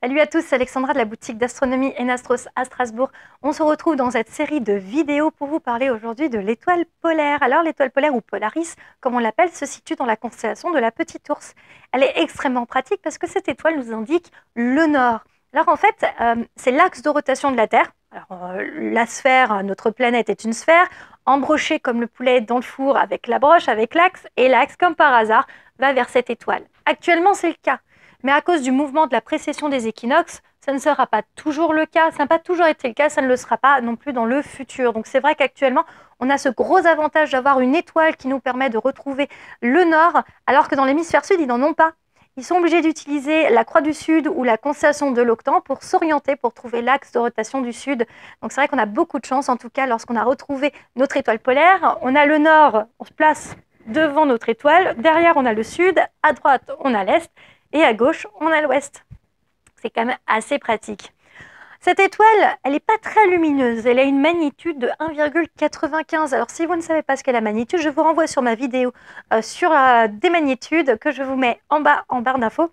Salut à tous, c'est Alexandra de la boutique d'astronomie Enastros à Strasbourg. On se retrouve dans cette série de vidéos pour vous parler aujourd'hui de l'étoile polaire. Alors l'étoile polaire ou Polaris, comme on l'appelle, se situe dans la constellation de la Petite Ourse. Elle est extrêmement pratique parce que cette étoile nous indique le nord. Alors en fait, c'est l'axe de rotation de la Terre. Alors, la sphère, notre planète est une sphère, embrochée comme le poulet dans le four avec la broche, avec l'axe, et l'axe, comme par hasard, va vers cette étoile. Actuellement, c'est le cas. Mais à cause du mouvement de la précession des équinoxes, ça ne sera pas toujours le cas, ça n'a pas toujours été le cas, ça ne le sera pas non plus dans le futur. Donc c'est vrai qu'actuellement, on a ce gros avantage d'avoir une étoile qui nous permet de retrouver le nord, alors que dans l'hémisphère sud, ils n'en ont pas. Ils sont obligés d'utiliser la croix du sud ou la constellation de l'octant pour s'orienter, pour trouver l'axe de rotation du sud. Donc c'est vrai qu'on a beaucoup de chance, en tout cas, lorsqu'on a retrouvé notre étoile polaire. On a le nord, on se place devant notre étoile, derrière on a le sud, à droite on a l'est, et à gauche, on a l'ouest. C'est quand même assez pratique. Cette étoile, elle n'est pas très lumineuse. Elle a une magnitude de 1,95. Alors, si vous ne savez pas ce qu'est la magnitude, je vous renvoie sur ma vidéo sur des magnitudes que je vous mets en barre d'infos.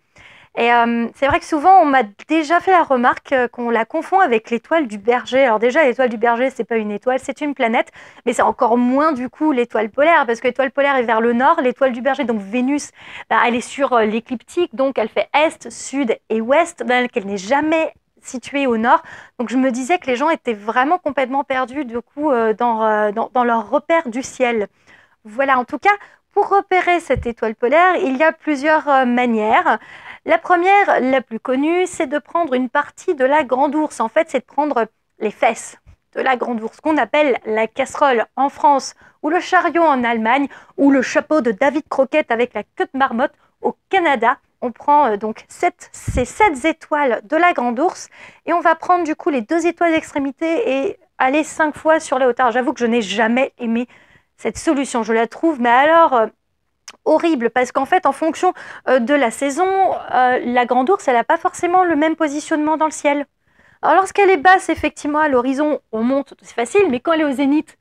Et c'est vrai que souvent, on m'a déjà fait la remarque qu'on la confond avec l'étoile du Berger. Alors déjà, l'étoile du Berger, c'est pas une étoile, c'est une planète, mais c'est encore moins du coup l'étoile polaire, parce que l'étoile polaire est vers le nord, l'étoile du Berger, donc Vénus, elle est sur l'écliptique, donc elle fait est, sud et ouest, qu'elle n'est jamais située au nord. Donc je me disais que les gens étaient vraiment complètement perdus du coup dans leur repère du ciel. Voilà, en tout cas, pour repérer cette étoile polaire, il y a plusieurs manières. La première, la plus connue, c'est de prendre une partie de la grande ours. En fait, c'est de prendre les fesses de la grande ours, qu'on appelle la casserole en France, ou le chariot en Allemagne, ou le chapeau de David Croquette avec la queue de marmotte au Canada. On prend donc ces 7 étoiles de la grande ours et on va prendre du coup les 2 étoiles d'extrémité et aller 5 fois sur les hauteurs. J'avoue que je n'ai jamais aimé cette solution. Je la trouve, mais alors horrible, parce qu'en fait, en fonction de la saison, la grande ours, elle n'a pas forcément le même positionnement dans le ciel. Alors lorsqu'elle est basse, effectivement, à l'horizon, on monte, c'est facile, mais quand elle est au zénith,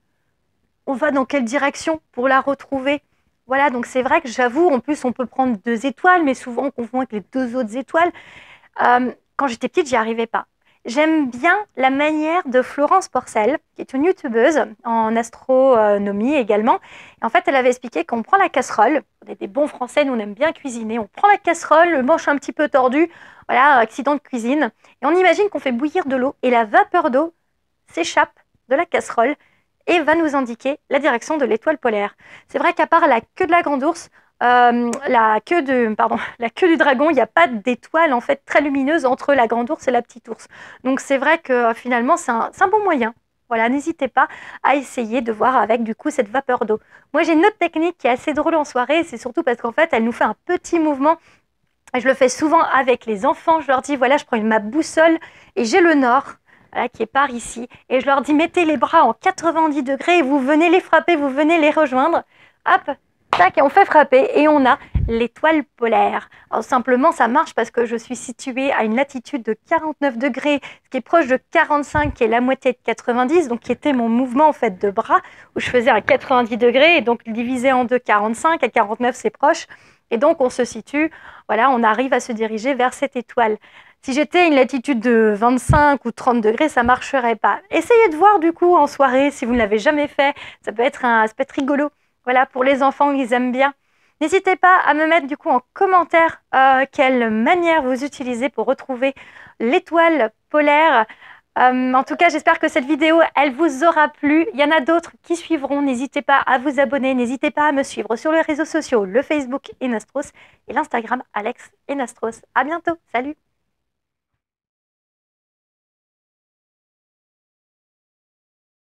on va dans quelle direction pour la retrouver? Voilà, donc c'est vrai que j'avoue, en plus, on peut prendre 2 étoiles, mais souvent on confond avec les 2 autres étoiles. Quand j'étais petite, j'y arrivais pas. J'aime bien la manière de Florence Porcel, qui est une youtubeuse en astronomie également. Et en fait, elle avait expliqué qu'on prend la casserole. On est des bons Français, nous on aime bien cuisiner. On prend la casserole, le manche un petit peu tordu, voilà, accident de cuisine. Et on imagine qu'on fait bouillir de l'eau et la vapeur d'eau s'échappe de la casserole et va nous indiquer la direction de l'étoile polaire. C'est vrai qu'à part la queue de la grande ours, la queue du dragon, il n'y a pas d'étoile en fait très lumineuse entre la grande ours et la petite ours. Donc c'est vrai que finalement c'est un bon moyen. Voilà, n'hésitez pas à essayer de voir avec du coup cette vapeur d'eau. Moi j'ai une autre technique qui est assez drôle en soirée, c'est surtout parce qu'en fait elle nous fait un petit mouvement. Et je le fais souvent avec les enfants. Je leur dis voilà, je prends ma boussole et j'ai le nord. Voilà, qui est par ici, et je leur dis mettez les bras en 90 degrés et vous venez les frapper, vous venez les rejoindre. Hop, tac, et on fait frapper et on a l'étoile polaire. Alors simplement, ça marche parce que je suis située à une latitude de 49 degrés, ce qui est proche de 45, qui est la moitié de 90, donc qui était mon mouvement en fait de bras, où je faisais à 90 degrés, et donc divisé en deux, 45, à 49 c'est proche, et donc on se situe, voilà, on arrive à se diriger vers cette étoile. Si j'étais à une latitude de 25 ou 30 degrés, ça ne marcherait pas. Essayez de voir du coup en soirée, si vous ne l'avez jamais fait, ça peut être rigolo. Voilà, pour les enfants, ils aiment bien. N'hésitez pas à me mettre du coup en commentaire quelle manière vous utilisez pour retrouver l'étoile polaire. En tout cas, j'espère que cette vidéo, elle vous aura plu. Il y en a d'autres qui suivront. N'hésitez pas à vous abonner. N'hésitez pas à me suivre sur les réseaux sociaux, le Facebook Enastros et l'Instagram Alex Enastros. À bientôt. Salut!